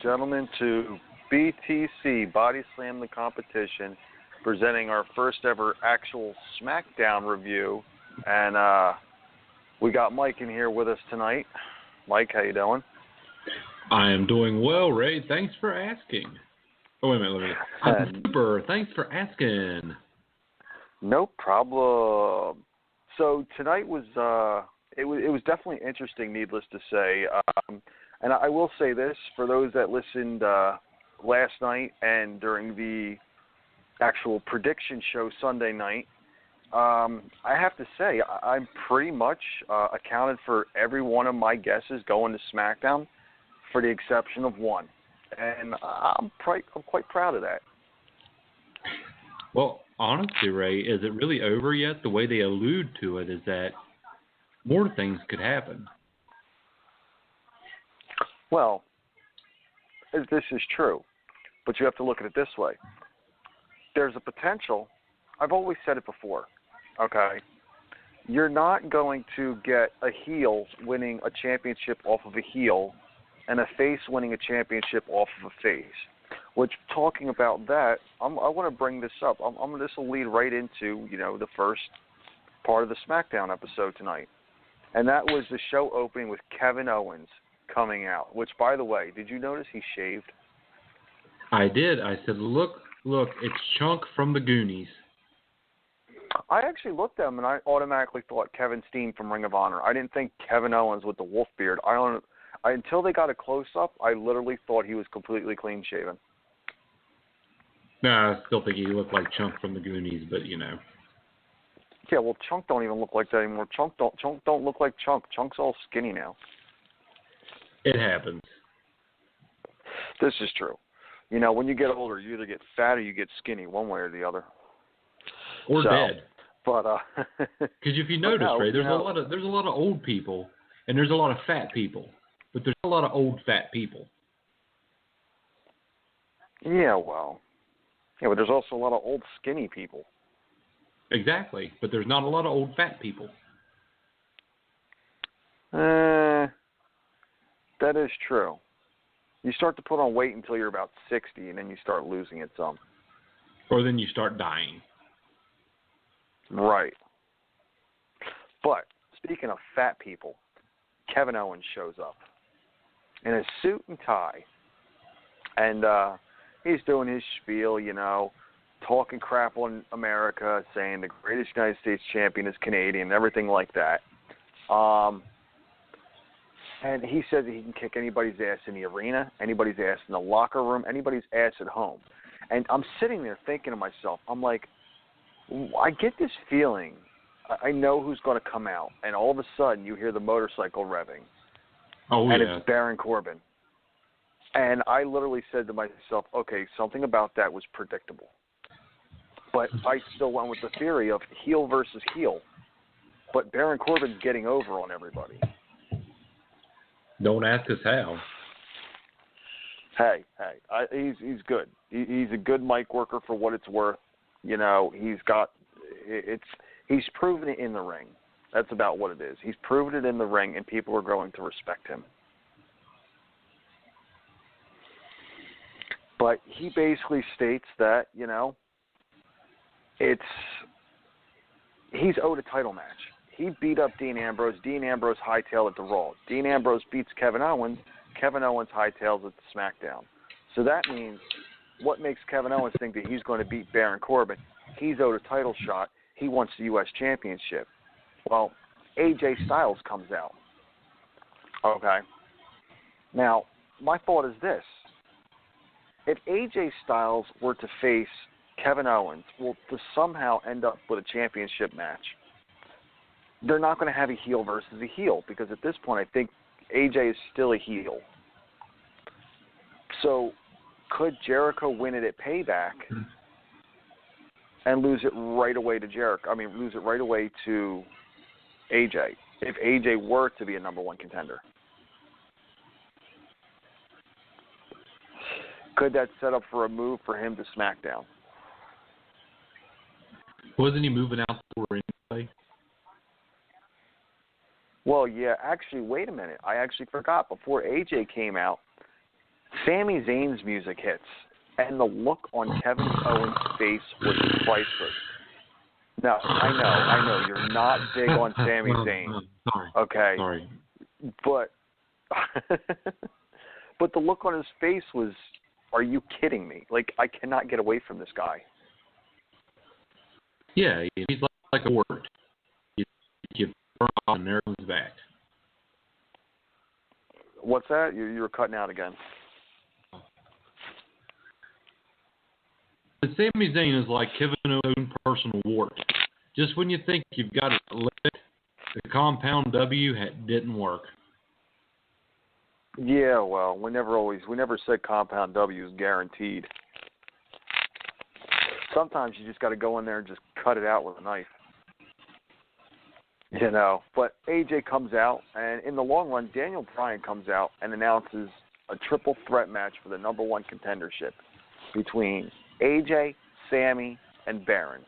gentlemen, to BTC, Body Slam the Competition, presenting our first ever actual Smackdown review. And we got Mike in here with us tonight. Mike, how you doing? I am doing well, Ray. Thanks for asking. Oh, wait a minute. I'm super. Thanks for asking. No problem. So tonight was it was definitely interesting, needless to say. And I will say this, for those that listened last night and during the actual prediction show Sunday night, I have to say I'm pretty much accounted for every one of my guesses going to SmackDown, for the exception of one. And I'm quite proud of that. Well, honestly, Ray, is it really over yet? The way they allude to it is that more things could happen. Well, this is true, but you have to look at it this way. There's a potential. I've always said it before, okay? You're not going to get a heel winning a championship off of a heel and a face winning a championship off of a face. Which, talking about that, I want to bring this up. This will lead right into, the first part of the SmackDown episode tonight. And that was the show opening with Kevin Owens coming out. Which, by the way, did you notice he shaved? I did. I said, look, it's Chunk from the Goonies. I actually looked at him and I automatically thought Kevin Steen from Ring of Honor. I didn't think Kevin Owens with the wolf beard. Until they got a close-up, I literally thought he was completely clean-shaven. Nah, I still think he looked like Chunk from the Goonies, but Yeah, well, Chunk don't even look like that anymore. Chunk don't look like Chunk. Chunk's all skinny now. It happens. This is true. When you get older, you either get fat or you get skinny, one way or the other. Or dead. But because if you notice, Ray, there's a lot of old people and there's a lot of fat people, but there's a lot of old fat people. Yeah, but there's also a lot of old skinny people. Exactly, but there's not a lot of old fat people. That is true. You start to put on weight until you're about 60, and then you start losing it some. Or then you start dying. Right. But speaking of fat people, Kevin Owens shows up in a suit and tie, and he's doing his spiel, talking crap on America, saying the greatest United States champion is Canadian, and everything like that. And he says that he can kick anybody's ass in the arena, anybody's ass in the locker room, anybody's ass at home. And I'm sitting there thinking to myself, I'm like, I get this feeling. I know who's going to come out. And all of a sudden, you hear the motorcycle revving. Oh, and yeah. It's Baron Corbin. And I literally said to myself, okay, something about that was predictable. But I still went with the theory of heel versus heel. But Baron Corbin's getting over on everybody. Don't ask us how. Hey, he's good. He's a good mic worker for what it's worth. He's proven it in the ring. That's about what it is. He's proven it in the ring, and people are going to respect him. But he basically states that, he's owed a title match. He beat up Dean Ambrose. Dean Ambrose hightailed it to Raw. Dean Ambrose beats Kevin Owens. Kevin Owens hightails it to SmackDown. So that means what makes Kevin Owens think that he's going to beat Baron Corbin? He's owed a title shot. He wants the U.S. Championship. Well, AJ Styles comes out. Okay. Now, my thought is this. If AJ Styles were to face Kevin Owens, to somehow end up with a championship match, they're not going to have a heel versus a heel because at this point I think AJ is still a heel. So could Jericho win it at Payback and lose it right away to lose it right away to AJ if AJ were to be a number one contender? Could that set up for a move for him to SmackDown? Wasn't he moving out for anyway? Well, yeah, actually, wait a minute. I actually forgot. Before AJ came out, Sami Zayn's music hits, and the look on Kevin Owens' face was priceless. Now, I know, you're not big on Sami Zayn. Sorry. Okay. Sorry. But, but the look on his face was, are you kidding me? Like, I cannot get away from this guy. Yeah, he's like a word. You burn on there comes back. What's that? You were cutting out again. The Sami Zayn is like Kevin Owens' personal wart. Just when you think you've got it lit, the compound W didn't work. Yeah, well, we never said compound W is guaranteed. Sometimes you just got to go in there and just cut it out with a knife. You know, but AJ comes out, and in the long run, Daniel Bryan comes out and announces a triple threat match for the number one contendership between AJ, Sammy, and Baron,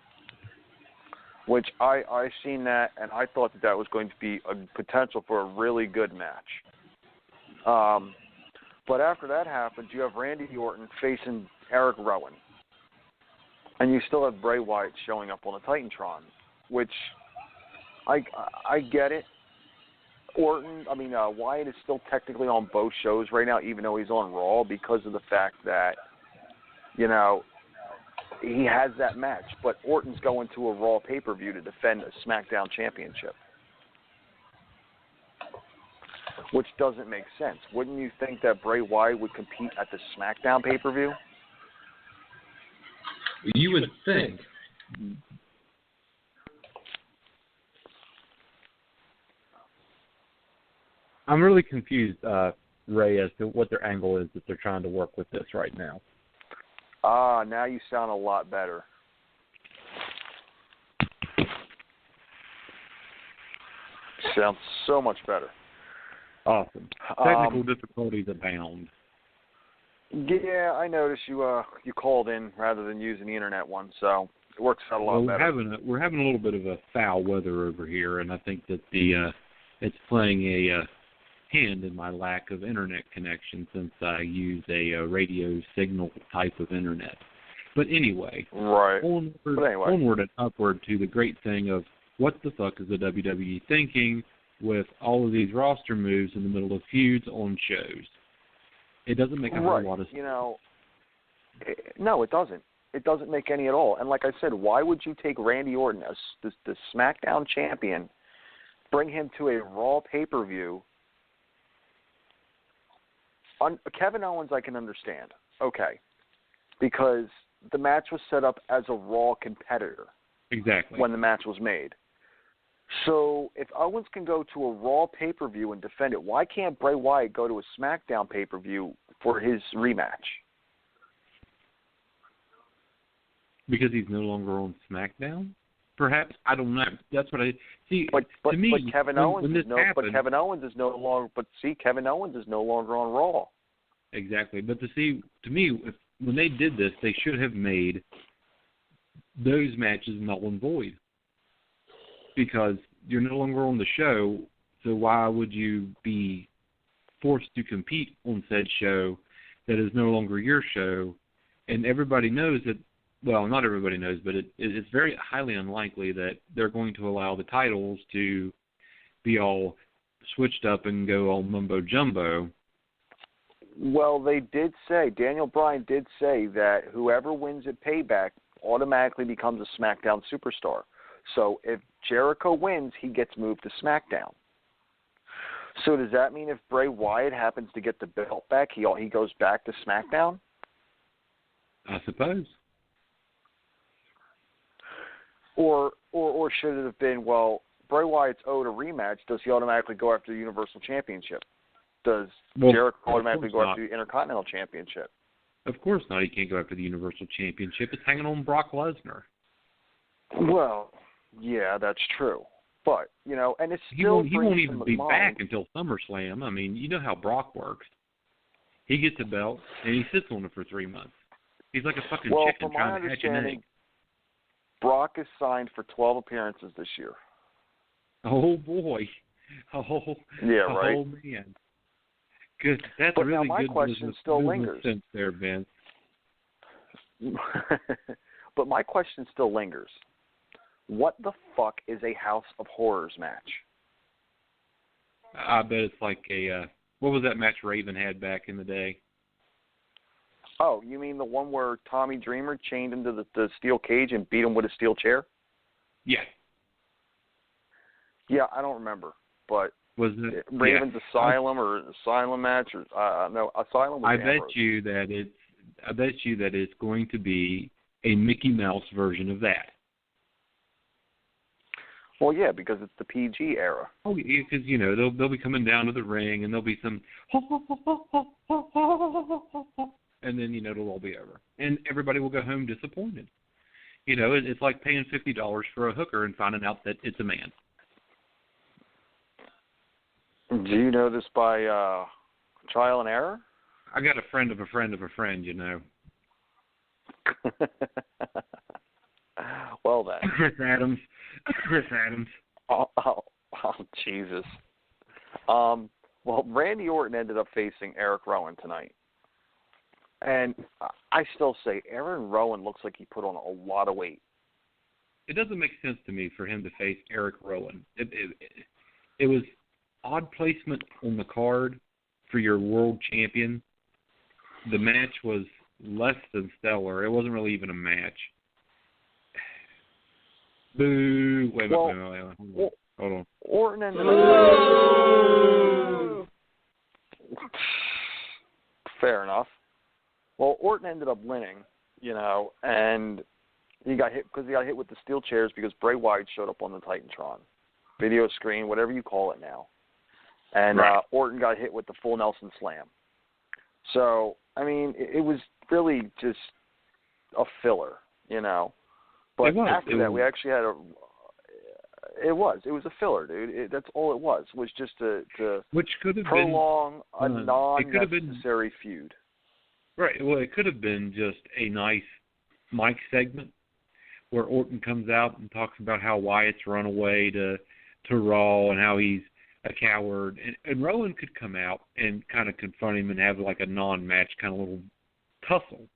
which I've seen that, and I thought that was going to be a potential for a really good match. But after that happens, you have Randy Orton facing Eric Rowan, and you still have Bray Wyatt showing up on the Titantron, which I get it. Wyatt is still technically on both shows right now, even though he's on Raw, because of the fact that, you know, he has that match. But Orton's going to a Raw pay-per-view to defend a SmackDown championship, which doesn't make sense. Wouldn't you think that Bray Wyatt would compete at the SmackDown pay-per-view? You would think. I'm really confused, Ray, as to what their angle is that they're trying to work with this right now. Now you sound a lot better. Sounds so much better. Awesome. Technical difficulties abound. Yeah, I noticed you called in rather than using the internet one, so it works out a lot better. We're having a little bit of a foul weather over here, and I think that it's playing a hand in my lack of internet connection since I use a radio signal type of internet. But anyway, right. Onward and upward to the great thing of what the fuck is the WWE thinking with all of these roster moves in the middle of feuds on shows. It doesn't make a whole lot of sense. You know, no, it doesn't. It doesn't make any at all. And like I said, why would you take Randy Orton, the SmackDown champion, bring him to a Raw pay-per-view? Kevin Owens, I can understand. Okay. Because the match was set up as a Raw competitor. Exactly. When the match was made. So if Owens can go to a Raw pay-per-view and defend it, why can't Bray Wyatt go to a SmackDown pay-per-view for his rematch? Because he's no longer on SmackDown? Perhaps, I don't know. That's what I see. But to me, Kevin Owens is Kevin Owens is no longer on Raw. Exactly. But to me, when they did this, they should have made those matches null and void. Because you're no longer on the show, so why would you be forced to compete on said show that is no longer your show? And everybody knows that, well, not everybody knows, but it's very highly unlikely that they're going to allow the titles to be all switched up and go all mumbo-jumbo. Well, they did say, Daniel Bryan did say that whoever wins at Payback automatically becomes a SmackDown superstar. So if Jericho wins, he gets moved to SmackDown. So does that mean if Bray Wyatt happens to get the belt back, he goes back to SmackDown? I suppose. Or should it have been, well, Bray Wyatt's owed a rematch. Does he automatically go after the Universal Championship? Does Jericho automatically go after the Intercontinental Championship? Of course not. He can't go after the Universal Championship. It's hanging on Brock Lesnar. Well, yeah, that's true. But, you know, and it's still he won't even be back until SummerSlam. I mean, you know how Brock works. He gets a belt, and he sits on it for 3 months. He's like a fucking chicken trying to hatch an egg. Brock is signed for 12 appearances this year. Oh, boy. Oh, yeah, right. Oh, man. Good. That's but really now my good question still lingers. Sense there, Vince. But my question still lingers. What the fuck is a House of Horrors match? I bet it's like a what was that match Raven had back in the day? Oh, you mean the one where Tommy Dreamer chained him to the steel cage and beat him with a steel chair? Yeah. Yeah, I don't remember, but was it Raven's Asylum or Asylum match or no, Asylum was I Ambrose. bet you that it's going to be a Mickey Mouse version of that. Well, yeah, because it's the PG era. Oh, yeah, because they'll be coming down to the ring and there'll be some, and then it'll all be over, and everybody will go home disappointed. It's like paying $50 for a hooker and finding out that it's a man. Do you know this by trial and error? I got a friend of a friend of a friend, Well then. Chris Adams. Oh, Jesus. Well, Randy Orton ended up facing Eric Rowan tonight. And I still say Aaron Rowan looks like he put on a lot of weight. It doesn't make sense to me for him to face Eric Rowan. It was odd placement on the card for your world champion. The match was less than stellar. It wasn't really even a match. Boo! Wait. Hold on. Orton ended up... Fair enough. Well, Orton ended up winning, and he got hit with the steel chairs because Bray Wyatt showed up on the Titantron video screen, whatever you call it now. And right. Orton got hit with the full Nelson Slam. So, I mean, it was really just a filler, But after that, we actually had It was a filler, dude. That's all it was just to which could have prolong a non-necessary feud. Right. Well, it could have been just a nice mic segment where Orton comes out and talks about how Wyatt's run away to Raw and how he's a coward. And Rowan could come out and kind of confront him and have like a non-match kind of little tussle.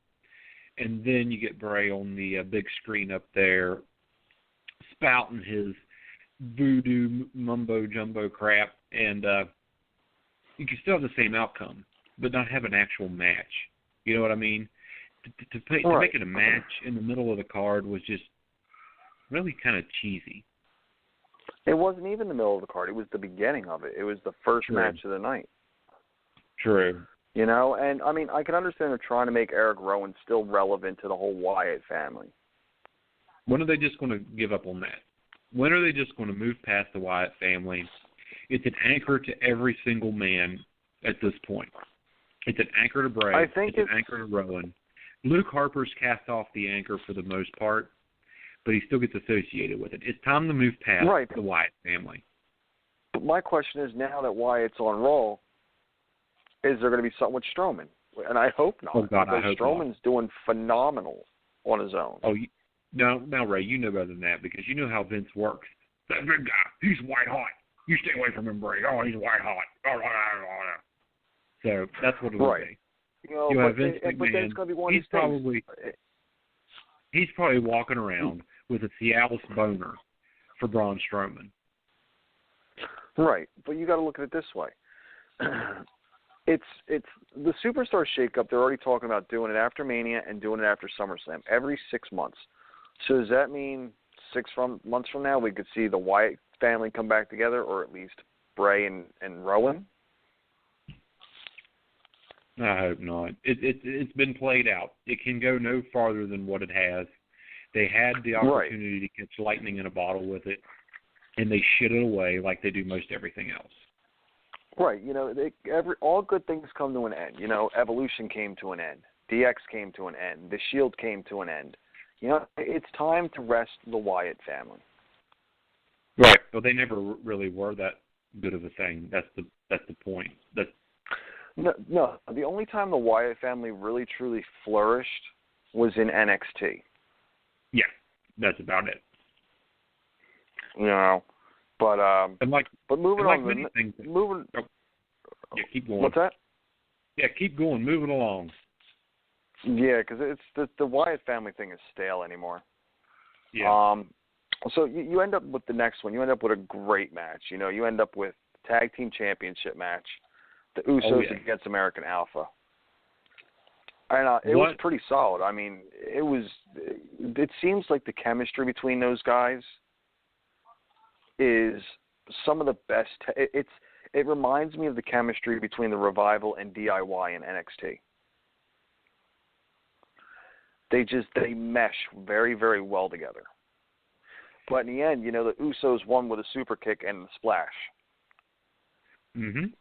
And then you get Bray on the big screen up there spouting his voodoo mumbo-jumbo crap. And you can still have the same outcome, but not have an actual match. You know what I mean? To make it a match in the middle of the card was just really kind of cheesy. It wasn't even the middle of the card. It was the beginning of it. It was the first match of the night. True. And I mean, I can understand they're trying to make Eric Rowan still relevant to the whole Wyatt family. When are they just going to give up on that? When are they just going to move past the Wyatt family? It's an anchor to every single man at this point. It's an anchor to Bray. It's an anchor to Rowan. Luke Harper's cast off the anchor for the most part, but he still gets associated with it. It's time to move past the Wyatt family. But my question is, now that Wyatt's on Raw, is there going to be something with Strowman? And I hope not. Oh, God, I hope Strowman's doing phenomenal on his own. Oh, now, Ray, you know better than that because you know how Vince works. That big guy, he's white hot. You stay away from him, Bray. Oh, he's white hot. So that's what it will be. You have Vince McMahon. He's probably walking around with a Cialis boner for Braun Strowman. Right, but you got to look at it this way. It's the Superstar Shakeup. They're already talking about doing it after Mania and doing it after SummerSlam every 6 months. So does that mean 6 months from now we could see the Wyatt family come back together, or at least Bray and Rowan? I hope not. It's been played out. It can go no farther than what it has. They had the opportunity to catch lightning in a bottle with it, and they shit it away like they do most everything else. Right. All good things come to an end. Evolution came to an end. DX came to an end. The Shield came to an end. It's time to rest the Wyatt family. Right. Well, they never really were that good of a thing. That's the point. No. The only time the Wyatt family really truly flourished was in NXT. Yeah, that's about it. But moving on. Many things. Moving. Yeah, keep going. What's that? Yeah, keep going. Move it along. Yeah, because it's the Wyatt family thing is stale anymore. Yeah. So you end up with the next one. You end up with a great match. You end up with tag team championship match, the Usos against American Alpha, and it was pretty solid. I mean, it seems like the chemistry between those guys is some of the best. It reminds me of the chemistry between the Revival and DIY and NXT. They mesh very, very well together. But in the end, the Usos won with a super kick and the splash. Mhm.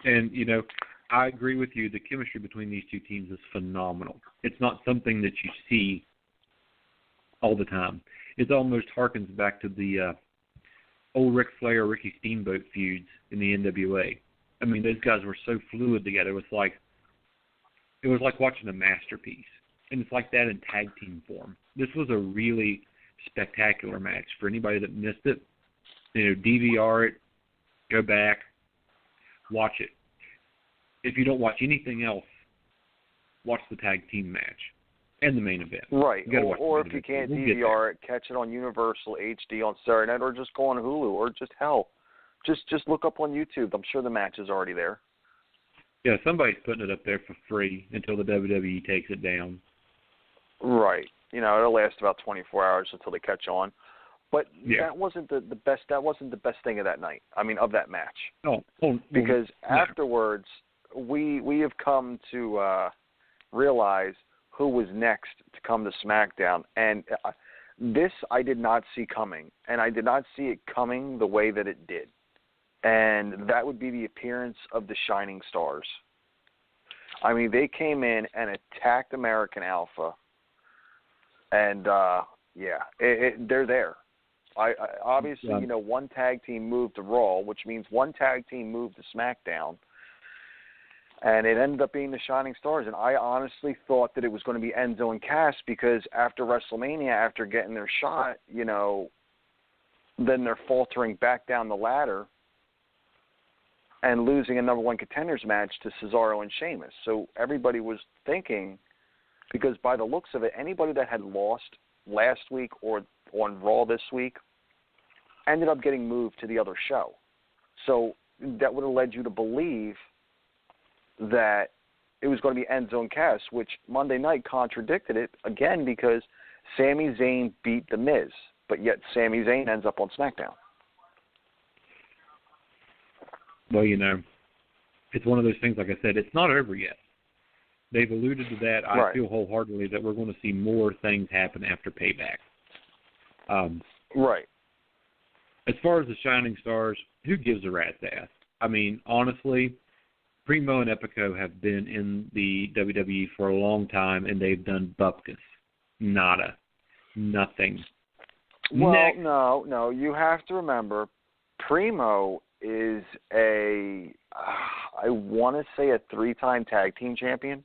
And I agree with you. The chemistry between these two teams is phenomenal. It's not something that you see all the time. It almost harkens back to the old Ric Flair, Ricky Steamboat feuds in the NWA. I mean, those guys were so fluid together. It was like watching a masterpiece. And it's like that in tag team form. This was a really spectacular match. For anybody that missed it, DVR it, go back, watch it. If you don't watch anything else, watch the tag team match and the main event. Right. Or if you can't DVR it, catch it on Universal HD on Saturday night, or just go on Hulu, or just look up on YouTube. I'm sure the match is already there. Yeah, somebody's putting it up there for free until the WWE takes it down. Right. It'll last about 24 hours until they catch on. But that wasn't the best. That wasn't the best thing of that night. I mean, of that match. Because afterwards, we have come to realize who was next to come to SmackDown, and this I did not see coming, and I did not see it coming the way that it did, and that would be the appearance of the Shining Stars. I mean, they came in and attacked American Alpha. And, they're there. Obviously, one tag team moved to Raw, which means one tag team moved to SmackDown. And it ended up being the Shining Stars. And I honestly thought that it was going to be Enzo and Cass because after WrestleMania, after getting their shot, then they're faltering back down the ladder and losing a number one contenders match to Cesaro and Sheamus. So everybody was thinking, because by the looks of it, anybody that had lost last week or on Raw this week ended up getting moved to the other show. So that would have led you to believe that it was going to be Enzo and Cass, which Monday night contradicted it again because Sami Zayn beat The Miz, but yet Sami Zayn ends up on SmackDown. Well, it's one of those things, like I said, it's not over yet. They've alluded to that. Right. I feel wholeheartedly that we're going to see more things happen after Payback. Right. As far as the Shining Stars, who gives a rat's ass? I mean, honestly, Primo and Epico have been in the WWE for a long time, and they've done bupkis. Nada. Nothing. Well, no. You have to remember, Primo is I want to say a 3-time tag team champion.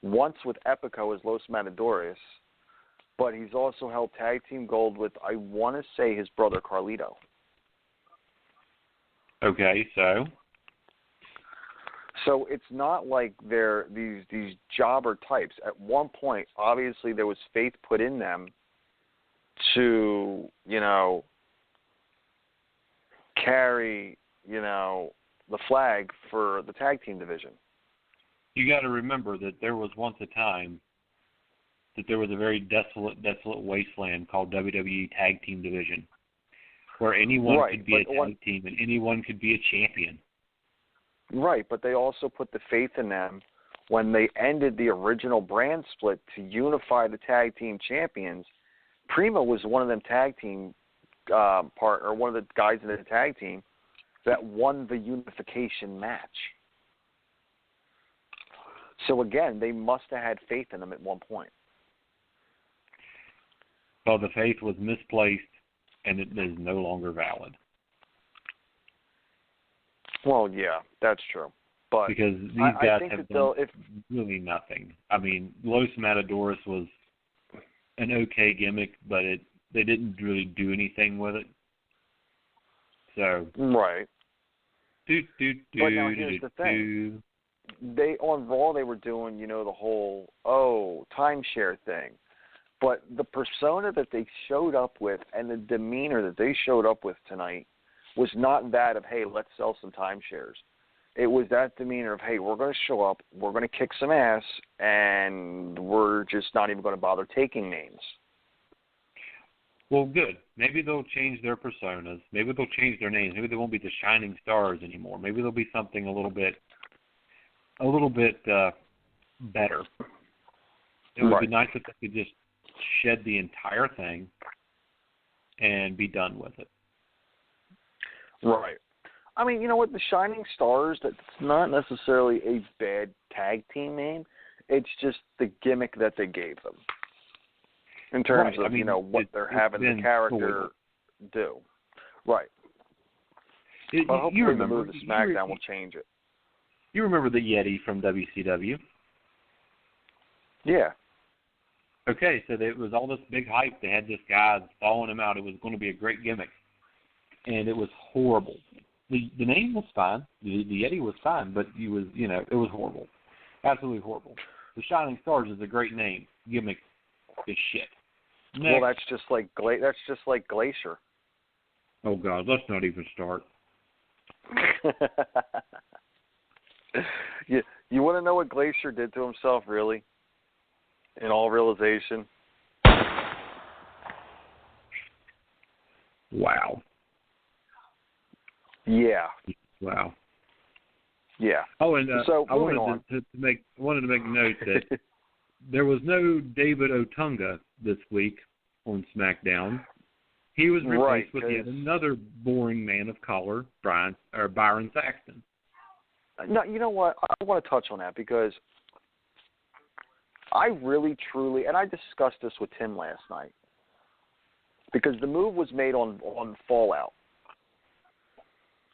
Once with Epico as Los Matadores, but he's also held tag team gold with, I want to say, his brother Carlito. Okay, so it's not like they're these jobber types. At one point, obviously, there was faith put in them to, carry, the flag for the tag team division. You got to remember that there was once a time that there was a very desolate wasteland called WWE Tag Team Division, where anyone could be a tag team and anyone could be a champion. Right, but they also put the faith in them when they ended the original brand split to unify the tag team champions. Primo was one of them tag team one of the guys in the tag team that won the unification match. So again, they must have had faith in them at one point. Well, the faith was misplaced, and it is no longer valid. Well, yeah, that's true. But because these guys have done really nothing. I mean, Los Matadores was an okay gimmick, but they didn't really do anything with it. So right. But now here's the thing. on Raw they were doing, the whole timeshare thing, but the persona that they showed up with and the demeanor that they showed up with tonight was not that of, hey, let's sell some timeshares. It was that demeanor of, hey, we're going to show up, we're going to kick some ass, and we're just not even going to bother taking names. Well, good. Maybe they'll change their personas. Maybe they'll change their names. Maybe they won't be the Shining Stars anymore. Maybe they'll be something a little bit better. It would be nice if they could just shed the entire thing and be done with it. Right. I mean, you know what? The Shining Stars, that's not necessarily a bad tag team name. It's just the gimmick that they gave them. In terms of, what they're having the character do. Right. But hopefully the move to SmackDown will change it. You remember the Yeti from WCW? Yeah. Okay, so it was all this big hype. They had this guy following him out. It was going to be a great gimmick. And it was horrible. The name was fine. The Yeti was fine, but it was horrible. Absolutely horrible. The Shining Stars is a great name. Gimmick is shit. Next. Well, that's just like Glacier. Oh God, let's not even start. You want to know what Glacier did to himself, really? In all realization. Wow. Yeah. Wow. Yeah. Oh, and so I wanted to make note that there was no David Otunga this week on SmackDown. He was replaced with yet another boring man of color, Byron Saxton. No, you know what? I want to touch on that because I really, truly, and I discussed this with Tim last night, because the move was made on Fallout.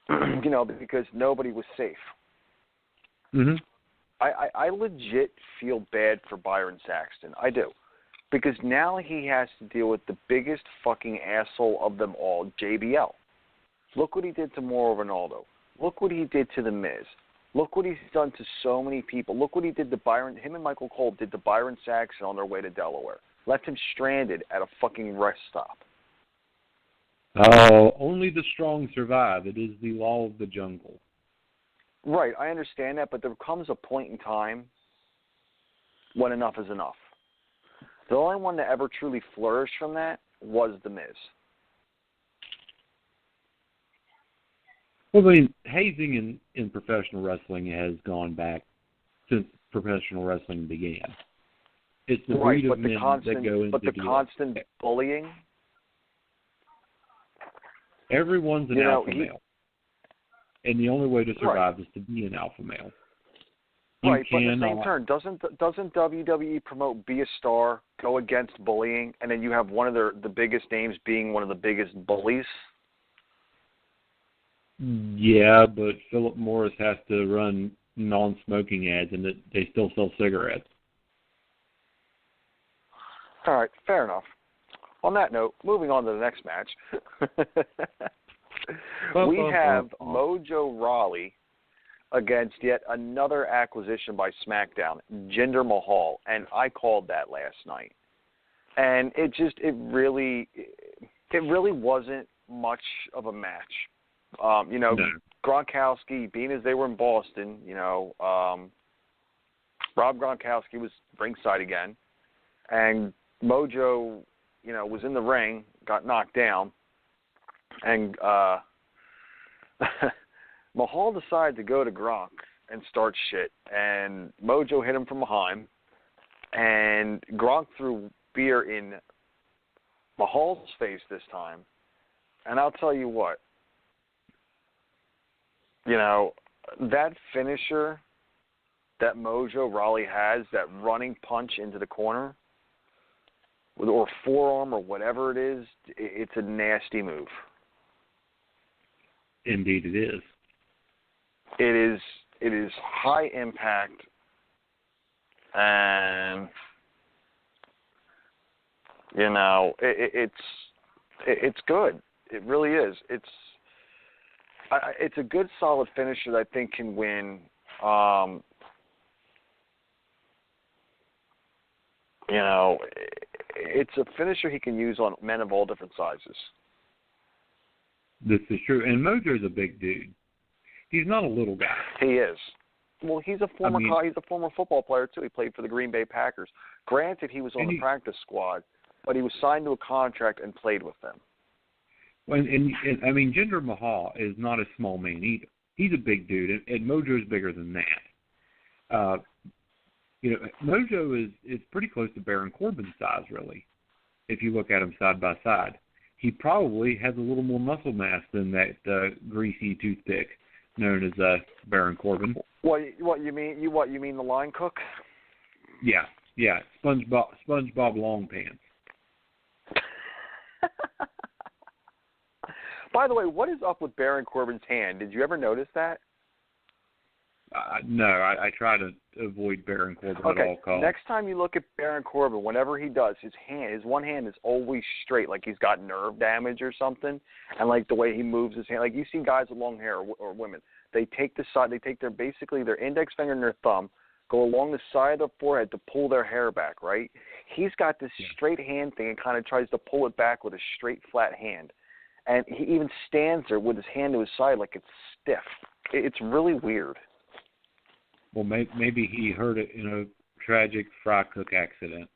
Because nobody was safe. Mm-hmm. I legit feel bad for Byron Saxton. I do. Because now he has to deal with the biggest fucking asshole of them all, JBL. Look what he did to Mauro Ronaldo. Look what he did to The Miz. Look what he's done to so many people. Look what he did to Byron. Him and Michael Cole did to Byron Saxton on their way to Delaware. Left him stranded at a fucking rest stop. Only the strong survive. It is the law of the jungle. Right, I understand that, but there comes a point in time when enough is enough. The only one that ever truly flourished from that was The Miz. Well, I mean, hazing in professional wrestling has gone back since professional wrestling began. It's the breed of men that go into But the constant bullying. Everyone's an alpha male. And the only way to survive is to be an alpha male. Right, but in the same turn, doesn't WWE promote Be a Star, go against bullying, and then you have one of the biggest names being one of the biggest bullies? Yeah, but Philip Morris has to run non-smoking ads, and they still sell cigarettes. All right, fair enough. On that note, moving on to the next match. We have Mojo Rawley against yet another acquisition by SmackDown, Jinder Mahal, and I called that last night. And it really wasn't much of a match. No. Gronkowski, being as they were in Boston, Rob Gronkowski was ringside again, and Mojo, was in the ring, got knocked down, and Mahal decided to go to Gronk and start shit, and Mojo hit him from behind, and Gronk threw beer in Mahal's face this time, and I'll tell you what, that finisher that Mojo Rawley has, that running punch into the corner, or forearm or whatever it is, it's a nasty move. Indeed it is. It is high impact, and it's good. It really is. It's a good solid finisher that I think can win You know, it's a finisher he can use on men of all different sizes. This is true. And Mojo's a big dude. He's not a little guy. He is. Well, he's a former football player too. He played for the Green Bay Packers. Granted, he was on the practice squad, but he was signed to a contract and played with them. And I mean, Jinder Mahal is not a small man either. He's a big dude, and Mojo's bigger than that. You know, Mojo is pretty close to Baron Corbin's size, really, if you look at him side by side. He probably has a little more muscle mass than that greasy toothpick known as Baron Corbin. What you mean? What you mean? The line cook? Yeah. SpongeBob long pants. By the way, what is up with Baron Corbin's hand? Did you ever notice that? No, I try to avoid Baron Corbin at all costs. Next time you look at Baron Corbin, whenever he does, his one hand is always straight, like he's got nerve damage or something, and like the way he moves his hand. Like you see guys with long hair or women, they take their index finger and their thumb, go along the side of the forehead to pull their hair back, right? He's got this straight hand thing and kind of tries to pull it back with a straight, flat hand. And he even stands there with his hand to his side like it's stiff. It's really weird. Well, maybe he heard it in a tragic fry cook accident.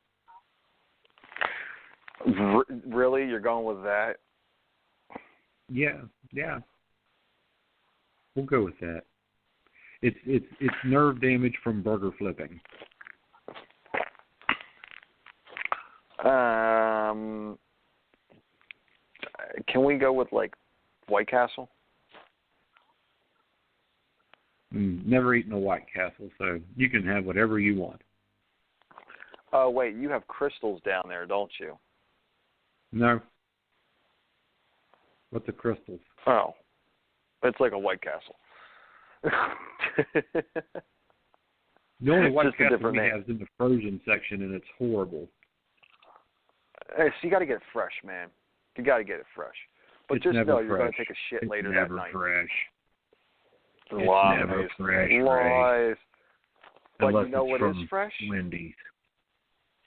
Really? You're going with that? Yeah. We'll go with that. It's nerve damage from burger flipping. Can we go with like White Castle? Never eaten a White Castle, so you can have whatever you want. Oh, wait, you have crystals down there, don't you? No. What's a crystals? Oh, it's like a White Castle. The only White Castle we have is in the frozen section, and it's horrible. Hey, so you got to get it fresh, man. You got to get it fresh. But it's just know fresh. you're going to take a shit later that night. Fresh. Lies. It's never fresh. Lies. But unless you know it's what from is fresh? Wendy's.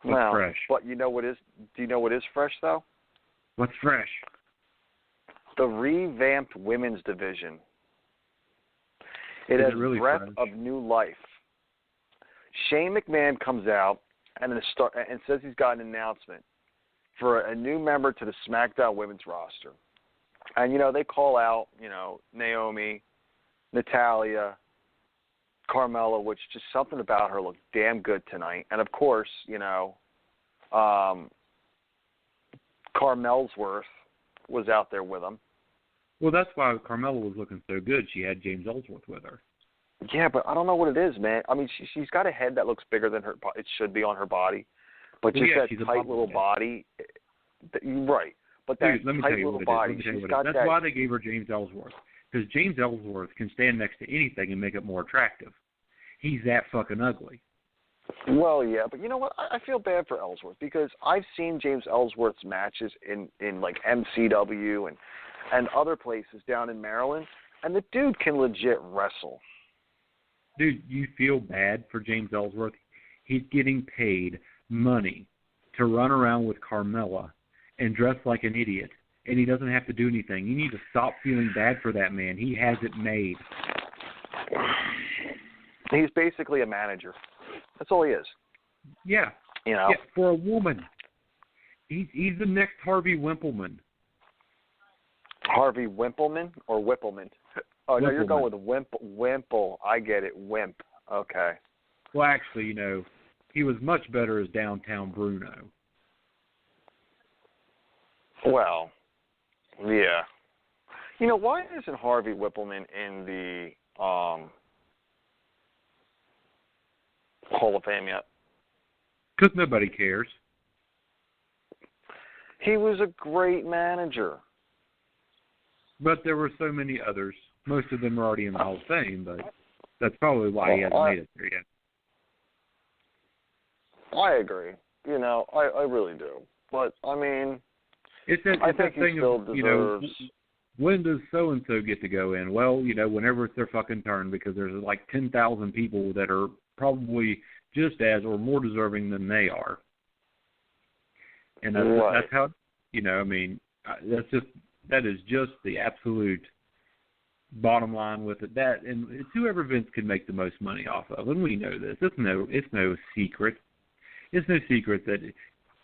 What's fresh? But you know what is? Do you know what is fresh though? What's fresh? The revamped women's division. It has really breath fresh? of new life. Shane McMahon comes out and says he's got an announcement for a new member to the Smackdown women's roster. And, they call out, Naomi, Natalya, Carmella, which just something about her looked damn good tonight. And, of course, Carmellsworth was out there with them. Well, that's why Carmella was looking so good. She had James Ellsworth with her. Yeah, but I don't know what it is, man. I mean, she's got a head that looks bigger than it should be on her body. But just that tight little body. Right. But that tight little body, she's got that. That's why they gave her James Ellsworth. Because James Ellsworth can stand next to anything and make it more attractive. He's that fucking ugly. Well, yeah, but you know what? I feel bad for Ellsworth because I've seen James Ellsworth's matches in like MCW and other places down in Maryland, and the dude can legit wrestle. Dude, you feel bad for James Ellsworth? He's getting paid money to run around with Carmella and dress like an idiot, and he doesn't have to do anything. You need to stop feeling bad for that man. He has it made. He's basically a manager. That's all he is. Yeah. Yeah, for a woman. He's the next Harvey Wimpleman. Harvey Wimpleman or Whippleman? Oh, no, you're going with Wimple. I get it. Wimp. Okay. Well, actually, he was much better as Downtown Bruno. Well, yeah. Why isn't Harvey Whippleman in the Hall of Fame yet? Because nobody cares. He was a great manager. But there were so many others. Most of them are already in the Hall of Fame, but that's probably why he hasn't made it there yet. I agree. I really do. But, I mean, I think he still deserves... When does so-and-so get to go in? Well, whenever it's their fucking turn, because there's like 10,000 people that are probably just as or more deserving than they are. And that's how, I mean, that is just the absolute bottom line with it. That, and it's whoever Vince can make the most money off of, and we know this. It's no secret. It's no secret that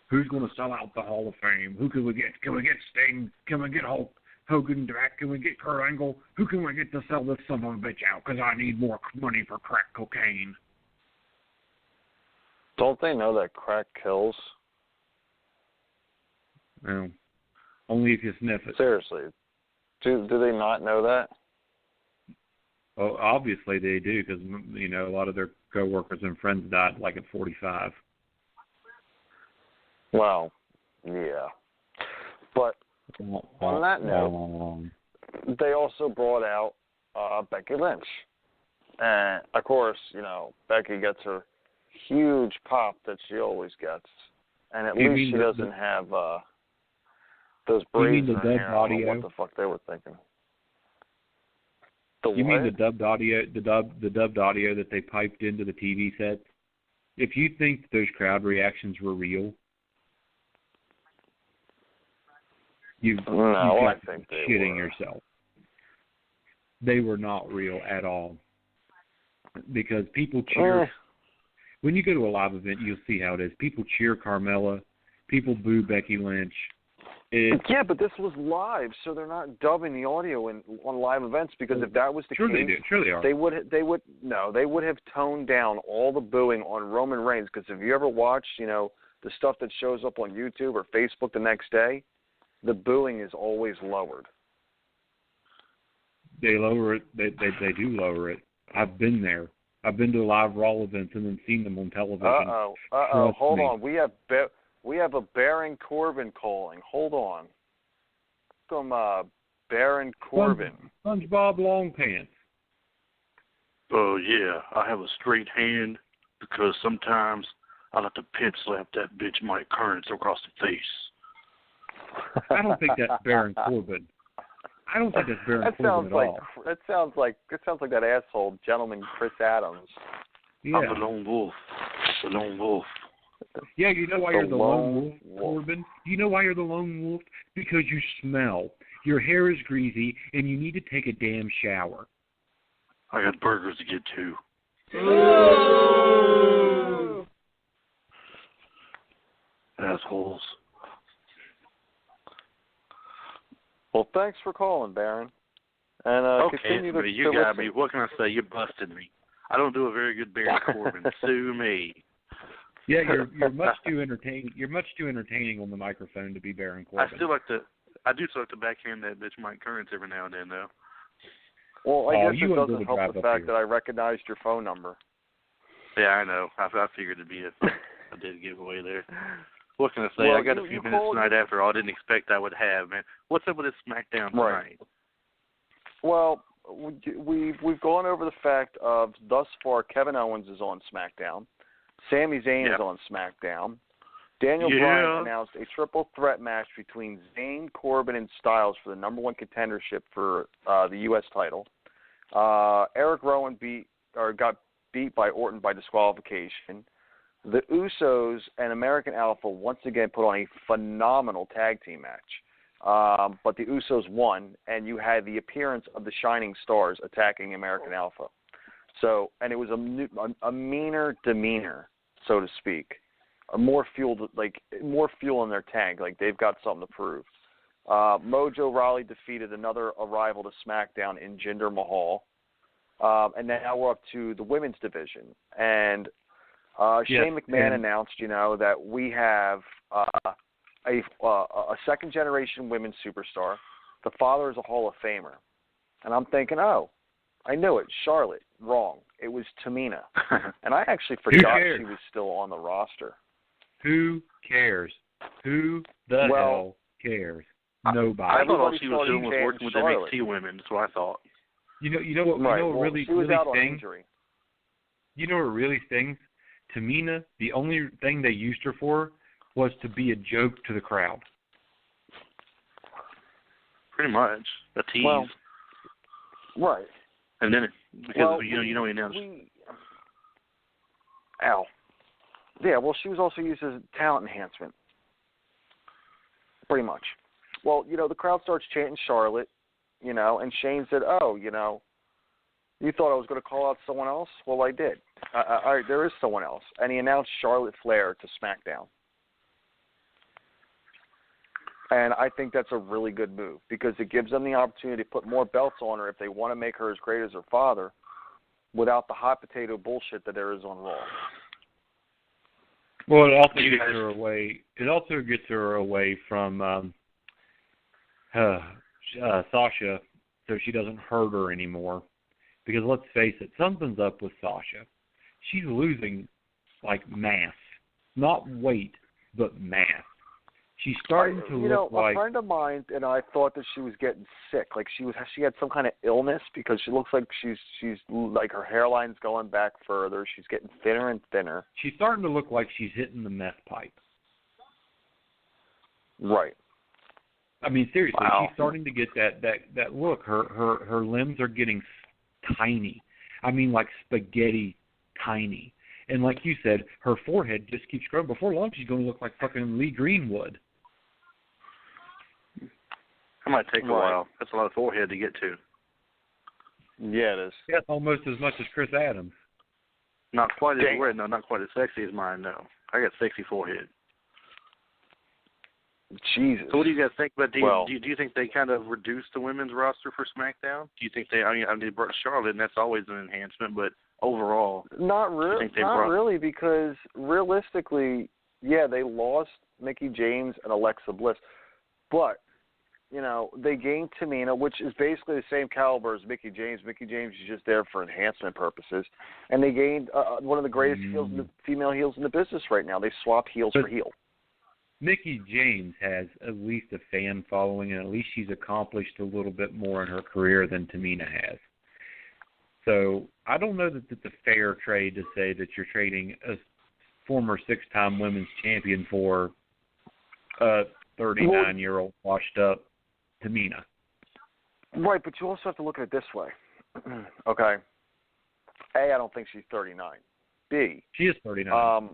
who's going to sell out the Hall of Fame? Who can we get? Can we get Sting? Can we get Hulk Hogan back? Can we get Kurt Angle? Who can we get to sell this son of a bitch out? Because I need more money for crack cocaine. Don't they know that crack kills? Well, only if you sniff it. Seriously. Do they not know that? Well, obviously they do, because, a lot of their coworkers and friends died like at 45. Well, yeah. But on that note, they also brought out Becky Lynch. And, of course, Becky gets her huge pop that she always gets. And at least she doesn't have those braids in her hair. I don't know what the fuck they were thinking. You mean the dubbed audio, the dubbed audio that they piped into the TV sets? If you think those crowd reactions were real, I think they shitting were. yourself. They were not real at all. Because people cheer. When you go to a live event, you'll see how it is. People cheer Carmella. People boo Becky Lynch. Yeah, but this was live, so they're not dubbing the audio on live events, because if that was the case, they do. Sure they are. They would have toned down all the booing on Roman Reigns, because if you ever watch, the stuff that shows up on YouTube or Facebook the next day, the booing is always lowered. They lower it. They do lower it. I've been there. I've been to live Raw events and then seen them on television. Hold on. We have a Baron Corbin calling. Hold on. From Baron Corbin. SpongeBob Longpants. Oh, yeah. I have a straight hand because sometimes I like to pimp slap that bitch Mike Kearns across the face. I don't think that's Baron Corbin. I don't think that's Baron Corbin at all. That sounds like that asshole gentleman Chris Adams. Yeah. I'm the lone wolf. The lone wolf. Yeah, you know why you're the lone wolf, Corbin? You know why you're the lone wolf? Because you smell. Your hair is greasy, and you need to take a damn shower. I got burgers to get to. Ooh. Assholes. Well, thanks for calling, Baron. And continue to you got listen. me. What can I say? You busted me. I don't do a very good Baron Corbin. Sue me. Yeah, you're much too entertaining. You're much too entertaining on the microphone to be Baron Corbin. I do still like to backhand that bitch Mike Kearns every now and then, though. Well, I guess it doesn't help the fact that I recognized your phone number. Yeah, I know. I figured it'd be a dead giveaway there. What can I say? Well, I got a few minutes tonight after all I didn't expect I would have, man. What's up with this Smackdown tonight? Right. Well, we've gone over the fact of thus far Kevin Owens is on SmackDown. Sami Zayn is on SmackDown. Daniel Bryan announced a triple threat match between Zayn, Corbin, and Styles for the number one contendership for the U.S. title. Eric Rowan got beat by Orton by disqualification. The Usos and American Alpha once again put on a phenomenal tag team match. But the Usos won, and you had the appearance of the Shining Stars attacking American Alpha. So, and it was a meaner demeanor, so to speak. More fuel in their tank. Like they've got something to prove. Mojo Rawley defeated another arrival to SmackDown in Jinder Mahal. And now we're up to the women's division. And Shane McMahon announced, that we have a second-generation women's superstar. The father is a Hall of Famer. And I'm thinking, I knew it. Charlotte. Wrong. It was Tamina. And I actually forgot she was still on the roster. Who cares? Who the hell cares? Nobody. I thought all she was doing was working with NXT women. That's what I thought. You know what really stings? You know what really stings? Tamina, the only thing they used her for was to be a joke to the crowd. Pretty much. A tease. Well, right. And then, because he announced. Yeah, well, she was also used as talent enhancement. Pretty much. Well, the crowd starts chanting Charlotte, and Shane said, "Oh, you thought I was going to call out someone else? Well, I did. There is someone else." And he announced Charlotte Flair to SmackDown. And I think that's a really good move because it gives them the opportunity to put more belts on her if they want to make her as great as her father without the hot potato bullshit that there is on Raw. Well, it also gets her away. It also gets her away from Sasha, so she doesn't hurt her anymore. Because let's face it, something's up with Sasha. She's losing like mass, not weight, but mass. She's starting to look like... a friend of mine and I thought that she was getting sick. Like she had some kind of illness because she looks like she's like her hairline's going back further. She's getting thinner and thinner. She's starting to look like she's hitting the meth pipe. Right. I mean, seriously, wow. She's starting to get that look. Her limbs are getting tiny. I mean, like spaghetti tiny. And like you said, her forehead just keeps growing. Before long, she's going to look like fucking Lee Greenwood. That might take a while. That's a lot of forehead to get to. Yeah, it is. That's almost as much as Chris Adams. Not quite as red, no, not quite as sexy as mine, no. I got sexy forehead. Jesus. So what do you guys think about? Do you think they kind of reduced the women's roster for SmackDown? Do you think they brought Charlotte, and that's always an enhancement, but overall, not really, because realistically, yeah, they lost Mickie James and Alexa Bliss, but they gained Tamina, which is basically the same caliber as Mickie James. Mickie James is just there for enhancement purposes, and they gained one of the greatest female heels in the business right now. They swapped heels for heel. Mickie James has at least a fan following, and at least she's accomplished a little bit more in her career than Tamina has. So I don't know that it's a fair trade to say that you're trading a former 6-time women's champion for a 39-year-old washed-up Tamina. Right, but you also have to look at it this way. Okay. A, I don't think she's 39. B, she is 39.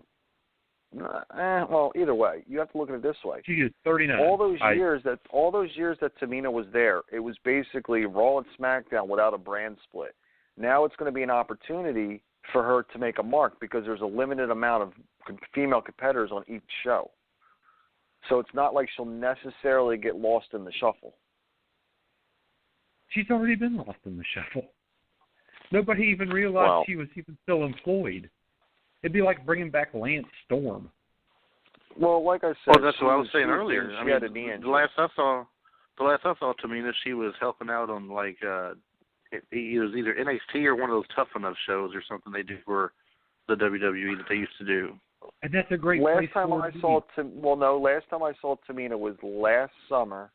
Well, either way, you have to look at it this way. She is 39. All those years that Tamina was there, it was basically Raw and SmackDown without a brand split. Now it's going to be an opportunity for her to make a mark because there's a limited amount of female competitors on each show. So it's not like she'll necessarily get lost in the shuffle. She's already been lost in the shuffle. Nobody even realized she was even still employed. It'd be like bringing back Lance Storm. Well, like I said, well, that's what I was saying earlier. She had a knee injury. The last I saw Tamina, she was helping out on like it was either NXT or one of those Tough Enough shows or something they do for the WWE that they used to do. And that's a great last place time for I saw last time I saw Tamina was last summer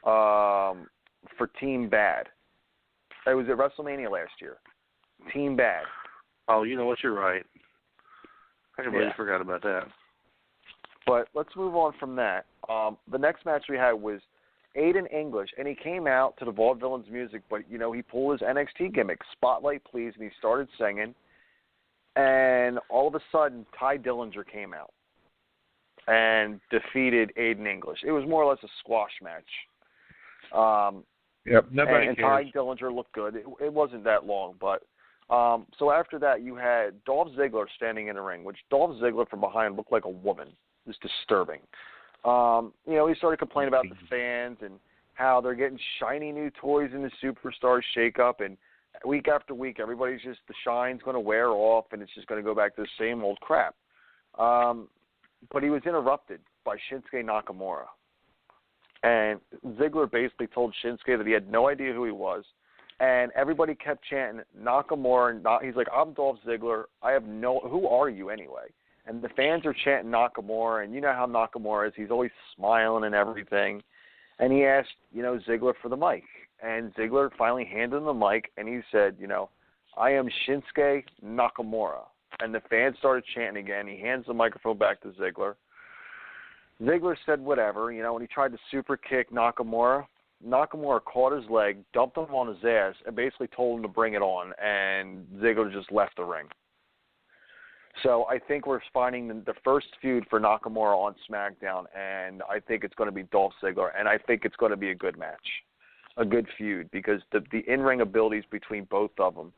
for Team Bad. It was at WrestleMania last year. Team Bad. Oh, you know what? You're right. I completely forgot about that. But let's move on from that. The next match we had was Aiden English, and he came out to the Vaudevillains music, but, he pulled his NXT gimmick, Spotlight Please, and he started singing. And all of a sudden, Ty Dillinger came out and defeated Aiden English. It was more or less a squash match. Nobody and cares. Ty Dillinger looked good. It wasn't that long, but so after that, you had Dolph Ziggler standing in the ring, which Dolph Ziggler from behind looked like a woman. It was disturbing. He started complaining about the fans and how they're getting shiny new toys in the Superstar shakeup, and week after week, everybody's just, the shine's going to wear off, and it's just going to go back to the same old crap. But he was interrupted by Shinsuke Nakamura. And Ziggler basically told Shinsuke that he had no idea who he was, and everybody kept chanting Nakamura. He's like, I'm Dolph Ziggler. Who are you anyway? And the fans are chanting Nakamura, and you know how Nakamura is. He's always smiling and everything. And he asked, Ziggler for the mic. And Ziggler finally handed him the mic, and he said, I am Shinsuke Nakamura. And the fans started chanting again. He hands the microphone back to Ziggler. Ziggler said whatever, when he tried to super kick Nakamura, Nakamura caught his leg, dumped him on his ass, and basically told him to bring it on, and Ziggler just left the ring. So I think we're finding the first feud for Nakamura on SmackDown, and I think it's going to be Dolph Ziggler, and I think it's going to be a good match, a good feud, because the in-ring abilities between both of them.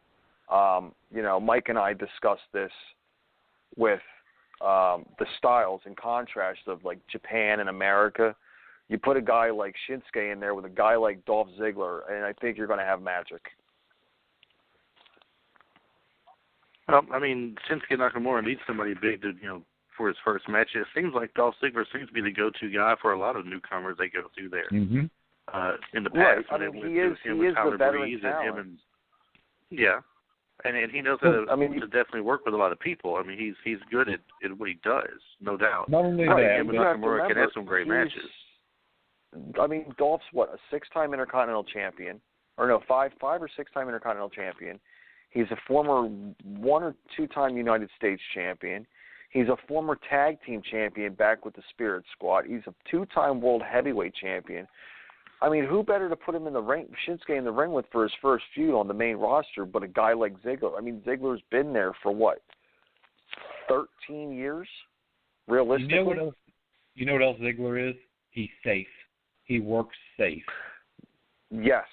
Mike and I discussed this with the styles and contrast of like Japan and America. You put a guy like Shinsuke in there with a guy like Dolph Ziggler, and I think you're going to have magic. Well, I mean, Shinsuke Nakamura needs somebody big to, for his first match. It seems like Dolph Ziggler seems to be the go-to guy for a lot of newcomers they go through there. Mm-hmm. In the past, right. I mean, he is the veteran talent. And he knows how to definitely work with a lot of people. I mean, he's good at what he does, no doubt. Not only right. that, him and Nakamura can have some great matches. I mean, Dolph's what, a 6-time Intercontinental Champion, or no, 5 or 6-time Intercontinental Champion. He's a former 1 or 2-time United States champion. He's a former tag team champion back with the Spirit Squad. He's a 2-time world heavyweight champion. I mean, who better to put him in the ring, Shinsuke in the ring with for his first feud on the main roster, but a guy like Ziggler? I mean, Ziggler's been there for what, 13 years, realistically? You know what else Ziggler is? He's safe. He works safe. Yes,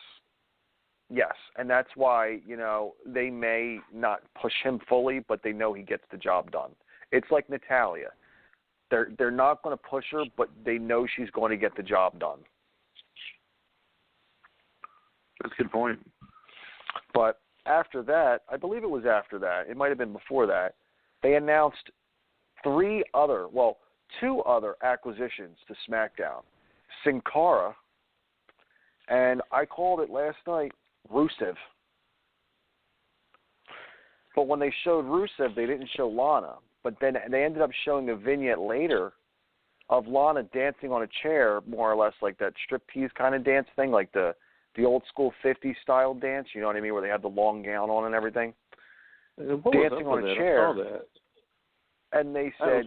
and that's why, they may not push him fully, but they know he gets the job done. It's like Natalya. They're not going to push her, but they know she's going to get the job done. That's a good point. But after that, I believe it was after that, it might have been before that, they announced 2 other acquisitions to SmackDown. Sin Cara, and I called it last night, Rusev. But when they showed Rusev, they didn't show Lana. But then they ended up showing a vignette later of Lana dancing on a chair, more or less like that striptease kind of dance thing, like the old school 50s style dance, you know what I mean, where they had the long gown on and everything. Dancing on a chair. I saw that. And they said,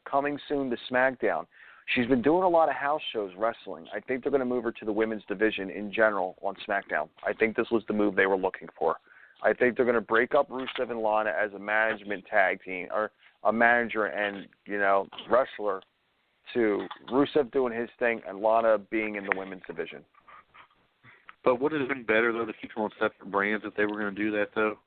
coming soon to SmackDown. She's been doing a lot of house shows wrestling. I think they're going to move her to the women's division in general on SmackDown. I think this was the move they were looking for. I think they're going to break up Rusev and Lana as a management tag team, or a manager and, wrestler, to Rusev doing his thing and Lana being in the women's division. But would it have been better, though, to keep them on separate brands if they were going to do that, though?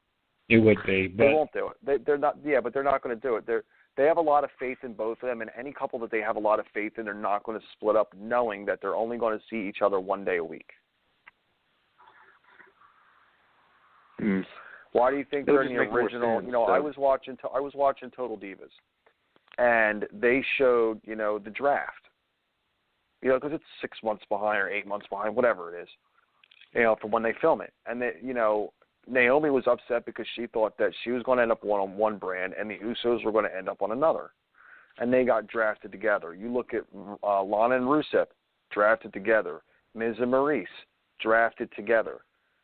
It would be. But they won't do it. They're not. Yeah, but they're not going to do it. They have a lot of faith in both of them, and any couple that they have a lot of faith in, they're not going to split up knowing that they're only going to see each other one day a week. Why do you think they're in the original? Sense, I was watching Total Divas, and they showed the draft. Because it's 6 months behind or 8 months behind, whatever it is. From when they film it, and they, Naomi was upset because she thought that she was going to end up on one brand and the Usos were going to end up on another. And they got drafted together. You look at Lana and Rusev, drafted together. Miz and Maurice, drafted together.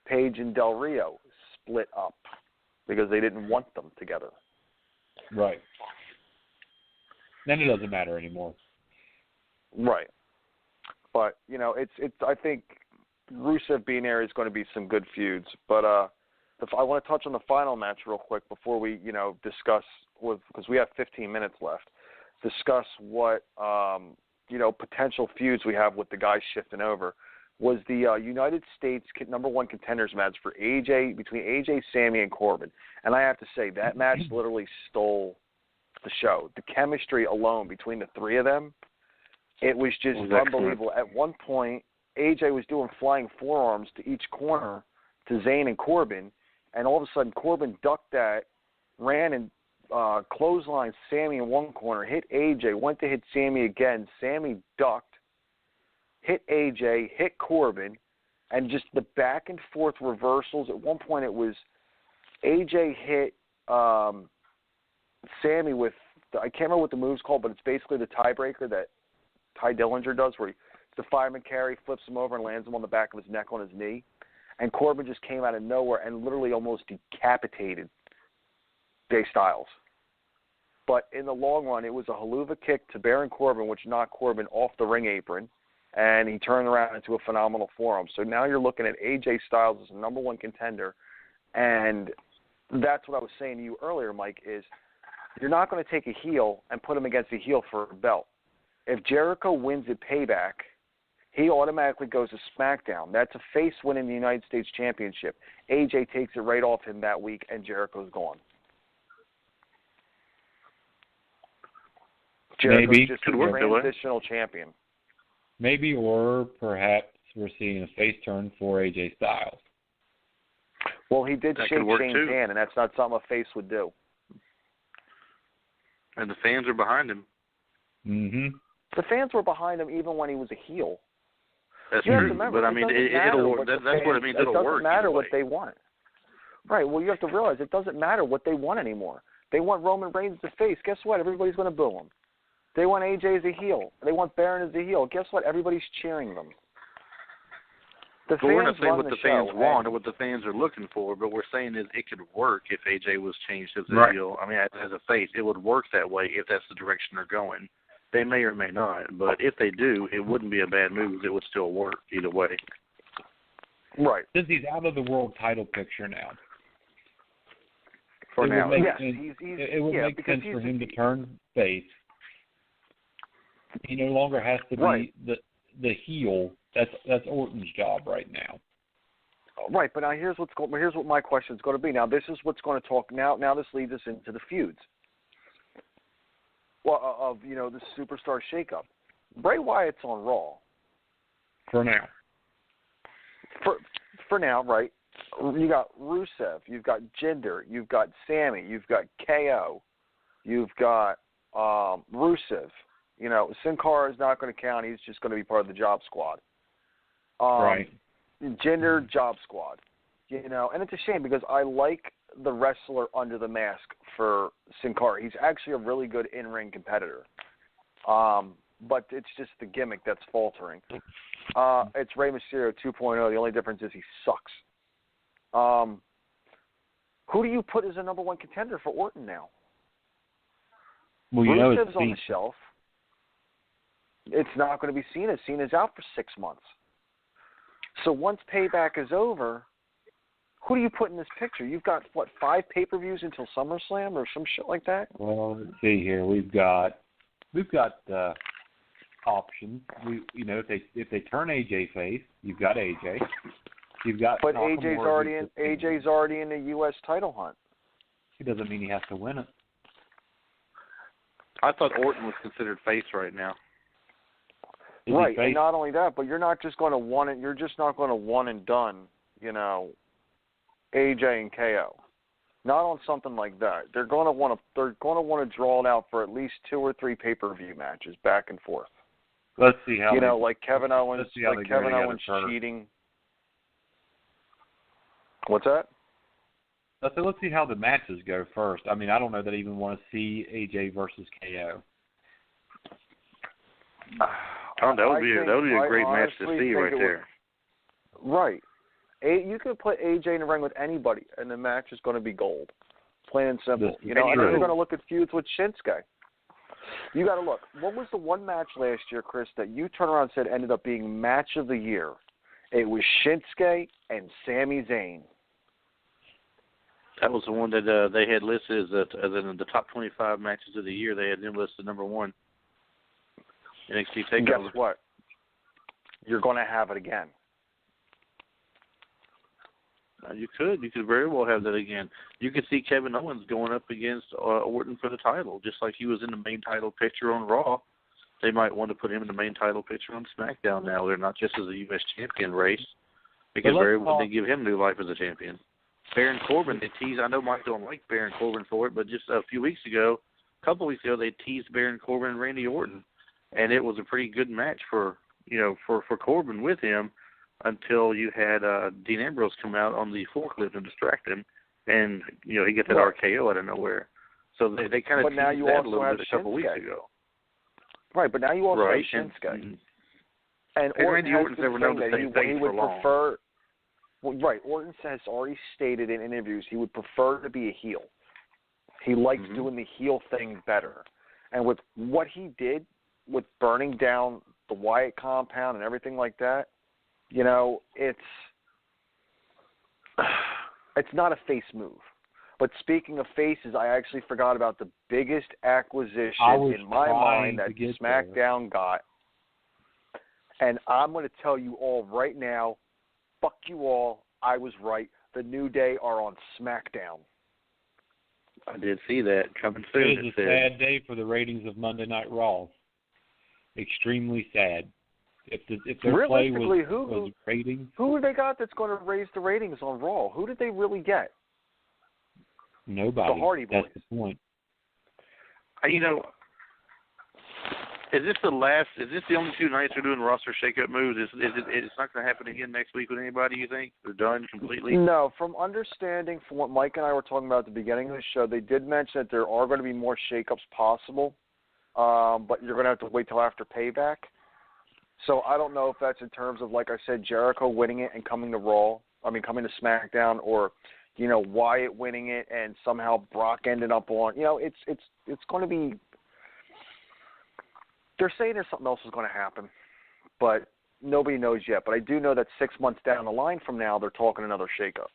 Paige and Del Rio, split up because they didn't want them together. Right. Then it doesn't matter anymore. Right. But, it's I think Rusev being there is going to be some good feuds. But I want to touch on the final match real quick before we, discuss, because we have 15 minutes left, discuss what, potential feuds we have with the guys shifting over, was the United States #1 contenders match for between AJ, Sammy, and Corbin. And I have to say, that match literally stole the show. The chemistry alone between the three of them, it was just unbelievable. At one point, AJ was doing flying forearms to each corner to Zayn and Corbin, and all of a sudden Corbin ducked that, ran and clotheslined Sammy in one corner, hit AJ, went to hit Sammy again. Sammy ducked, hit AJ, hit Corbin, and just the back and forth reversals. At one point it was AJ hit Sammy with, I can't remember what the move's called, but it's basically the tiebreaker that Ty Dillinger does, where the fireman carry, flips him over and lands him on the back of his neck on his knee. And Corbin just came out of nowhere and literally almost decapitated Jay Styles. But in the long run, it was a haluva kick to Baron Corbin, which knocked Corbin off the ring apron, and he turned around into a phenomenal forearm. So now you're looking at AJ Styles as a #1 contender, and that's what I was saying to you earlier, Mike, is You're not going to take a heel and put him against a heel for a belt. If Jericho wins at Payback, he automatically goes to SmackDown. That's a face winning the United States Championship. AJ takes it right off him that week, and Jericho's gone. Jericho's Maybe. just a transitional champion. Maybe, or perhaps we're seeing a face turn for AJ Styles. Well, he did shake Shane's hand, and that's not something a face would do. And the fans are behind him. Mm-hmm. The fans were behind him even when he was a heel. That's you true, remember, but I mean, it'll work. That's what it means. It'll work. It doesn't matter what they want. Right. Well, you have to realize it doesn't matter what they want anymore. They want Roman Reigns as a face. Guess what? Everybody's going to boo him. They want AJ as a heel. They want Baron as a heel. Guess what? Everybody's cheering them. We're not saying what the fans want or what the fans are looking for, but we're saying is it could work if AJ was changed as a heel. I mean, as a face, it would work that way if that's the direction they're going. They may or may not, but if they do, it wouldn't be a bad move. It would still work either way. Right. Since he's out of the world title picture now. For now, yes. It would make sense for him to turn face. He no longer has to be the heel. That's Orton's job right now. Right, but now here's what my question is going to be. Now this is what's going to talk. Now this leads us into the feuds. Well, of the superstar shakeup. Bray Wyatt's on Raw. For now. For now, right? You got Rusev, you've got Jinder, you've got Sammy, you've got KO, you've got Rusev. Sin Cara is not going to count. He's just going to be part of the Job Squad. Right. Jinder, Job Squad. And it's a shame because I like the wrestler under the mask for Sin Cara. He's actually a really good in-ring competitor. But it's just the gimmick that's faltering. It's Rey Mysterio 2.0. The only difference is he sucks. Who do you put as a number one contender for Orton now? Well, Rusev's on the shelf. It's not going to be Cena. Cena's out for 6 months. So once Payback is over, who do you put in this picture? You've got, 5 pay-per-views until SummerSlam or some shit like that? Well, let's see here. We've got options. If they turn AJ face, you've got AJ. You've got. But AJ's already in the U.S. title hunt. It doesn't mean he has to win it. I thought Orton was considered face right now. Right, and not only that, but you're not just going to one it. You're just not going to one and done. AJ and KO. Not on something like that. They're going to want to draw it out for at least 2 or 3 pay-per-view matches back and forth. Let's see how like Kevin Owens, cheating. What's that? Let's see how the matches go first. I mean, I don't know that I even want to see AJ versus KO. That would be a great match to see right there. Right. You could put AJ in the ring with anybody, and the match is going to be gold. Plain and simple. And then you're going to look at feuds with Shinsuke. You got to look. What was the one match last year, Chris, that you turned around and said ended up being match of the year? It was Shinsuke and Sami Zayn. That was the one that they had listed as in the top 25 matches of the year. They had him listed number 1. NXT TakeOver. Guess what? You're going to have it again. You could very well have that again. You could see Kevin Owens going up against Orton for the title, just like he was in the main title picture on Raw. They might want to put him in the main title picture on SmackDown now. They're not just as a U.S. champion race, because very well they give him new life as a champion. Baron Corbin, they teased. I know Mike don't like Baron Corbin for it, but just a couple weeks ago, they teased Baron Corbin and Randy Orton, and it was a pretty good match for Corbin with him until you had Dean Ambrose come out on the forklift and distract him, and he got that RKO out of nowhere. So they kind of teased that a little bit a couple weeks ago. Right, but now you also have Shinsuke. And Randy Orton's never known to stay face for long. Right, Orton has already stated in interviews he would prefer to be a heel. He likes doing the heel thing better. And with what he did with burning down the Wyatt compound and everything like that, it's not a face move. But speaking of faces, I actually forgot about the biggest acquisition in my mind that SmackDown got. And I'm going to tell you all right now, fuck you all, I was right. The New Day are on SmackDown. I did see that coming soon. It is a sad day for the ratings of Monday Night Raw. Extremely sad. If their play was ratings. Who have they got that's going to raise the ratings on Raw? Who did they really get? Nobody. The Hardy Boys. That's the point. Is this the only 2 nights they're doing roster shake-up moves? It's not going to happen again next week with anybody, you think? They're done completely? No. From understanding, from what Mike and I were talking about at the beginning of the show, they did mention that there are going to be more shake-ups possible, but you're going to have to wait till after Payback. So I don't know if that's in terms of, like I said, Jericho winning it and coming to SmackDown, or Wyatt winning it and somehow Brock ended up on. It's going to be. They're saying there's something else is going to happen, but nobody knows yet. But I do know that 6 months down the line from now, they're talking another shakeup.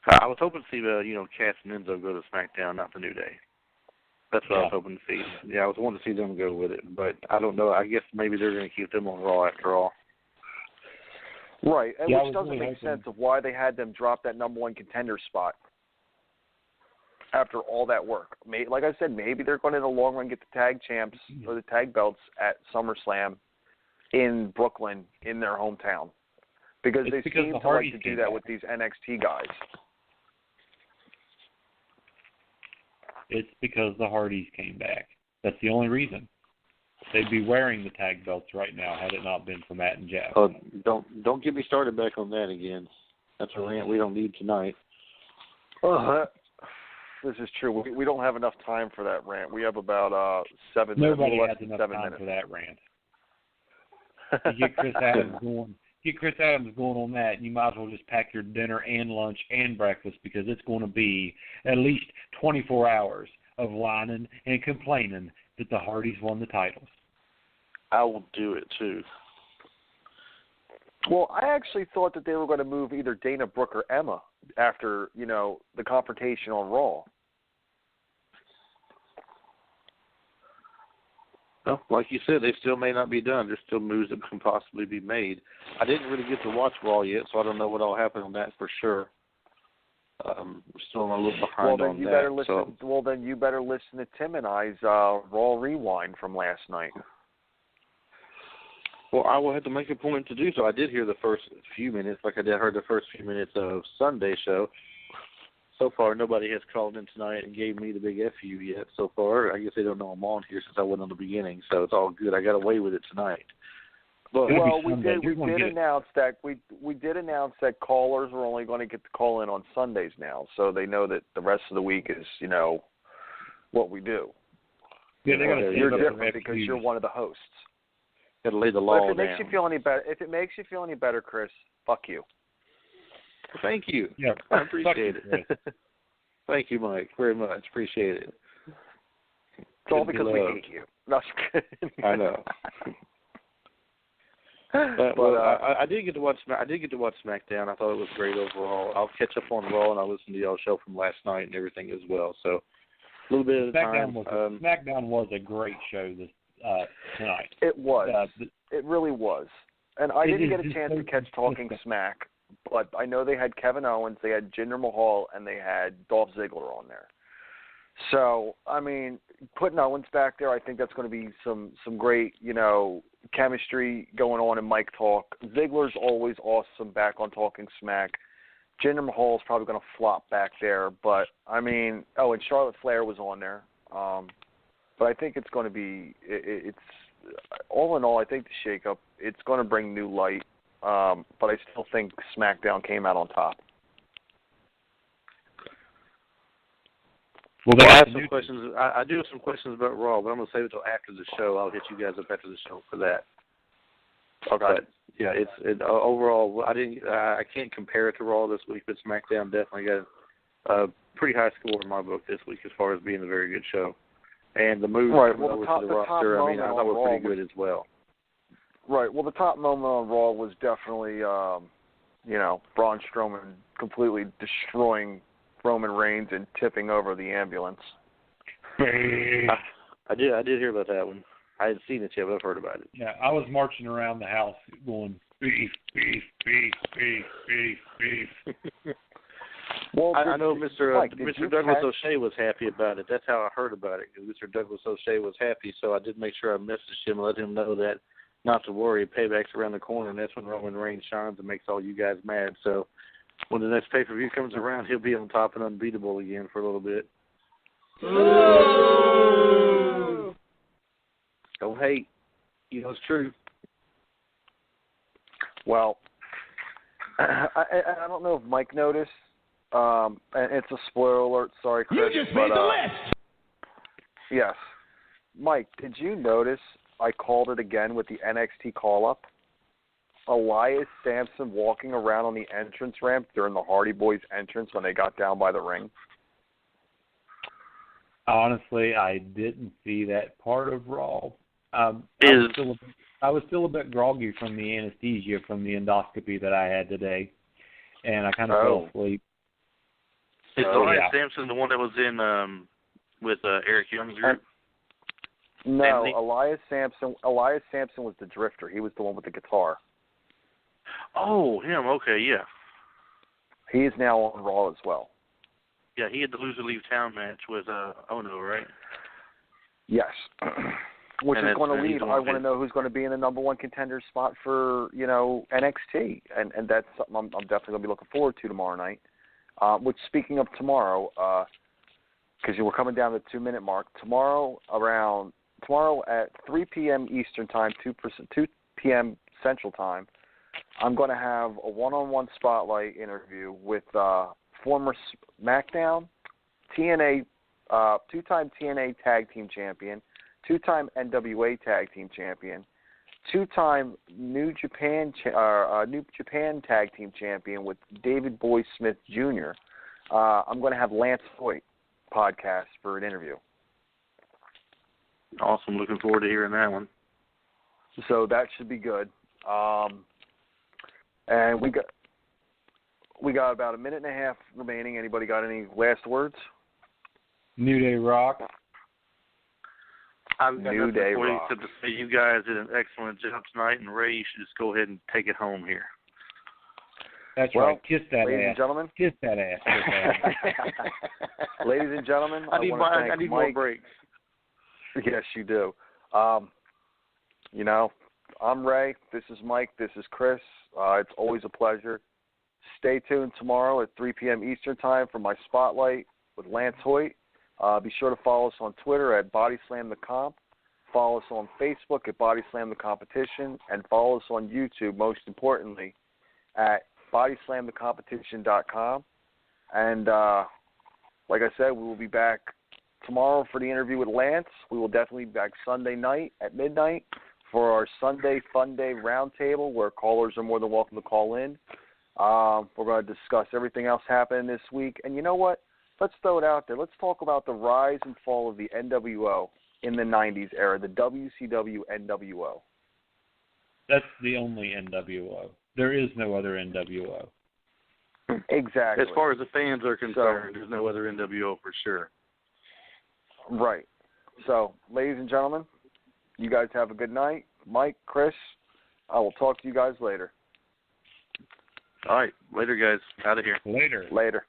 I was hoping to see Cass and Enzo go to SmackDown, not the New Day. That's what I was hoping to see. Yeah, I was wanting to see them go with it, but I don't know. I guess maybe they're going to keep them on Raw after all. Right, and which doesn't make sense of why they had them drop that number 1 contender spot after all that work. Like I said, maybe they're going to, in the long run, get the tag champs or the tag belts at SummerSlam in Brooklyn, in their hometown. Because they seem to like to do that with these NXT guys. It's because the Hardys came back. That's the only reason. They'd be wearing the tag belts right now had it not been for Matt and Jeff. Oh, don't get me started back on that again. That's a rant we don't need tonight. This is true. We don't have enough time for that rant. We have about 7 minutes. Nobody has enough time for that rant. You get Chris Adams going on that, and you might as well just pack your dinner and lunch and breakfast, because it's going to be at least 24 hours of whining and complaining that the Hardys won the titles. I will do it too. Well, I actually thought that they were going to move either Dana Brooke or Emma after, the confrontation on Raw. Well, like you said, they still may not be done. There's still moves that can possibly be made. I didn't really get to watch Raw yet, so I don't know what all happened on that for sure. We're still a little behind on that. Well, then you better listen to Tim and I's Raw Rewind from last night. Well, I will have to make a point to do so. I did hear the first few minutes, like I heard the first few minutes of Sunday show. So far, nobody has called in tonight and gave me the big FU yet. So far, I guess they don't know I'm on here since I wasn't on the beginning, so it's all good. I got away with it tonight. But, we did announce that callers are only going to get to call in on Sundays now, so they know that the rest of the week is, what we do. Yeah, you're different because you're one of the hosts. Got to lay the law down. If it makes you feel any better, Chris, fuck you. Thank you. Yeah, I appreciate it. Thank you, Mike, very much. Appreciate it. It's all because we hate you. No, I know. I did get to watch. I did get to watch SmackDown. I thought it was great overall. I'll catch up on Raw, and I'll listen to y'all's show from last night and everything as well. So a little bit at a time. SmackDown was a great show tonight. It was. It really was. And I didn't get a chance to catch Talking Smack, but I know they had Kevin Owens, they had Jinder Mahal, and they had Dolph Ziggler on there. So, I mean, putting Owens back there, I think that's going to be some great, chemistry going on in Mike Talk. Ziggler's always awesome back on Talking Smack. Jinder Mahal's probably going to flop back there, but, I mean, and Charlotte Flair was on there. But I think it's going to be, it's all in all, I think the shakeup, it's going to bring new light, but I still think SmackDown came out on top. Well, I have some questions. I do have some questions about Raw, but I'm going to save it until after the show. I'll hit you guys up after the show for that. Okay. But, yeah, overall, I can't compare it to Raw this week, but SmackDown definitely got a pretty high score in my book this week as far as being a very good show. And the moves over to the roster, I thought were pretty good as well. Right. Well, the top moment on Raw was definitely, Braun Strowman completely destroying Roman Reigns and tipping over the ambulance. I did hear about that one. I hadn't seen it yet, but I've heard about it. Yeah, I was marching around the house going, beef, beef, beef, beef, beef, beef. Well, I know Mr. Mike, Mr. Douglas O'Shea was happy about it. That's how I heard about it. Mr. Douglas O'Shea was happy, so I did make sure I messaged him and let him know that not to worry, payback's around the corner, and that's when Roman Reigns shines and makes all you guys mad. So when the next pay-per-view comes around, he'll be on top and unbeatable again for a little bit. Ooh. Don't hate. You know it's true. Well, I don't know if Mike noticed. And it's a spoiler alert. Sorry, Chris. You just made the list. Yes. Mike, did you notice I called it again with the NXT call-up? Elias Sampson walking around on the entrance ramp during the Hardy Boys entrance when they got down by the ring. Honestly, I didn't see that part of Raw. I was still a bit groggy from the anesthesia from the endoscopy that I had today, and I kind of fell asleep. Is Elias Sampson the one that was in with Eric Young's group? No, Anthony? Elias Sampson was the Drifter. He was the one with the guitar. Oh, him. Okay, yeah. He is now on Raw as well. Yeah, he had the loser leave town match with Ono, right? Yes. Which and is going to lead. I want to to know who's going to be in the number one contender spot for, NXT. And that's something I'm definitely going to be looking forward to tomorrow night. Which, speaking of tomorrow, because you were coming down to the 2-minute mark, tomorrow at 3 p.m. Eastern Time, 2 p.m. Central Time, I'm going to have a one-on-one spotlight interview with former Smackdown, TNA, two-time TNA Tag Team Champion, two-time NWA Tag Team Champion, two-time New Japan Tag Team Champion with David Boy Smith Jr. I'm going to have Lance Hoyt podcast for an interview. Awesome. Looking forward to hearing that one. So that should be good. And we got about a minute and a half remaining. Anybody got any last words? New Day Rock. I've got New nothing Day for you Rock. except to say you guys did an excellent job tonight, and Ray, you should just go ahead and take it home here. That's right. Kiss that ladies ass. and gentlemen. Kiss that ass. Ladies and gentlemen, I need Mike. more breaks. Yes, you do. I'm Ray. This is Mike. This is Chris. It's always a pleasure. Stay tuned tomorrow at 3 p.m. Eastern Time for my spotlight with Lance Hoyt. Be sure to follow us on Twitter at BodySlamTheComp. Follow us on Facebook at BodySlamTheCompetition. And follow us on YouTube, most importantly, at BodySlamTheCompetition.com. And like I said, we will be back tomorrow for the interview with Lance. We will definitely be back Sunday night at midnight for our Sunday Fun Day Roundtable, where callers are more than welcome to call in. We're going to discuss everything else happening this week. And you know what? Let's throw it out there. Let's talk about the rise and fall of the NWO in the 90s era, the WCW NWO. That's the only NWO. There is no other NWO. Exactly. As far as the fans are concerned, there's no other NWO for sure. Right. So, ladies and gentlemen, you guys have a good night. Mike, Chris, I will talk to you guys later. All right. Later, guys. Out of here. Later. Later.